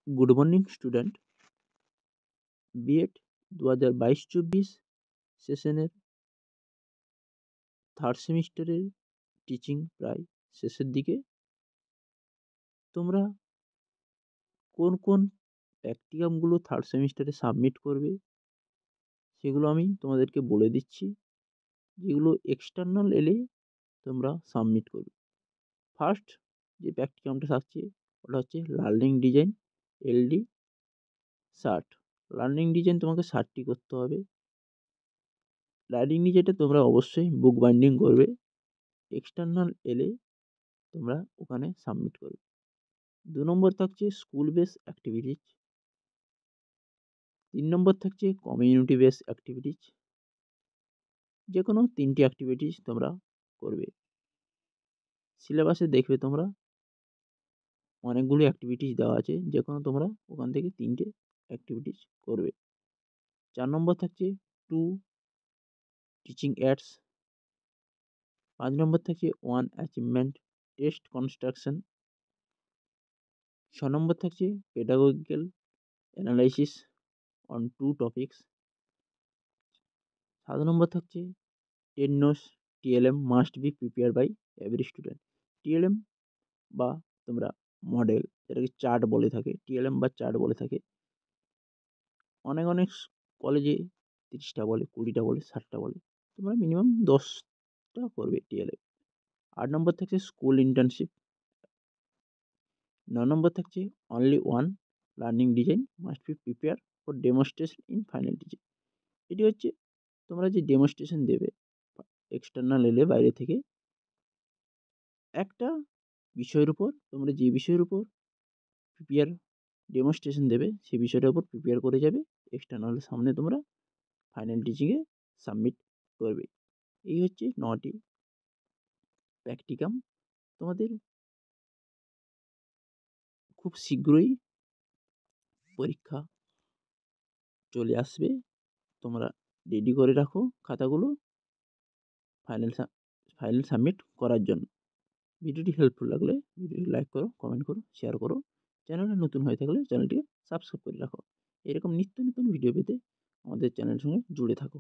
Good morning student. B Ed 2022-24 সেশনের third সেমিস্টারের teaching প্রায় শেষের দিকে। তোমরা কোন কোন প্র্যাকটিকামগুলো থার্ড সেমিস্টারে সাবমিট করবে সেগুলো আমি তোমাদেরকে বলে দিচ্ছি, যেগুলো এক্সটার্নাল এলে তোমরা সাবমিট করবে। ফার্স্ট যে প্র্যাকটিকামটা থাকছে ওটা হচ্ছে learning design LD 60। Learning design তোমাকে 60টি করতে হবে। লার্নিং ডিজাইনটা তোমরা অবশ্যই বুক বাইন্ডিং করবে। এক্সটার্নাল এলে তোমরা ওখানে সাবমিট করবে। 2 নম্বর থাকছে স্কুল বেস অ্যাক্টিভিটিজ। 3 নম্বর থাকছে কমিউনিটি বেস অ্যাক্টিভিটিজ। যে কোনো 3টি অ্যাক্টিভিটিস তোমরা করবে। সিলেবাসে দেখবে তোমরা অনেকগুলো অ্যাক্টিভিটিস দেওয়া আছে, যে কোনো তোমরা ওখান থেকে 3টে অ্যাক্টিভিটিস করবে। 4 নম্বর থাকছে 2 টিচিং এডস। 5 নম্বর থাকছে 1 অ্যাচিভমেন্ট টেস্ট কনস্ট্রাকশন। 6 নম্বর থাকছে পেডাগোজিক্যাল অ্যানালাইসিস অন 2 টপিকস। 7 নম্বর থাকছে 10 notes TLM must be prepare by every student. TLM বা তোমরা মডেল, যেটাকে চার্ট বলে থাকে, TLM বা চার্ট বলে থাকে। অনেক কলেজে 30টা বলে, 20টা বলে, 60টা বলে। তোমরা মিনিমাম 10টা করবে TLM। 8 নম্বর থাকছে স্কুল ইন্টার্নশিপ। 9 নম্বর থাকছে only 1 learning design must be prepare for demonstration in final teaching. এটি হচ্ছে তোমরা যে ডেমনস্ট্রেশন দেবে এক্সটার্নাল এলে বাইরে থেকে, একটা বিষয়ের উপর তোমরা যে বিষয়ের উপর প্রিপেয়ার ডেমনস্ট্রেশন দেবে সেই বিষয়টার উপর প্রিপেয়ার করে যাবে, এক্সটার্নালের সামনে তোমরা ফাইনাল টিচিংয়ে সাবমিট করবে। এই হচ্ছে 9টি প্র্যাকটিকাম। তোমাদের খুব শীঘ্রই পরীক্ষা চলে আসবে। তোমরা রেডি করে রাখো খাতাগুলো ফাইনাল সাবমিট করার জন্য। ভিডিওটি হেল্পফুল লাগলে ভিডিওটি লাইক করো, কমেন্ট করো, শেয়ার করো। চ্যানেলে নতুন হয়ে থাকলে চ্যানেলটিকে সাবস্ক্রাইব করে রাখো। এরকম নিত্য নতুন ভিডিও পেতে আমাদের চ্যানেলের সঙ্গে জুড়ে থাকো।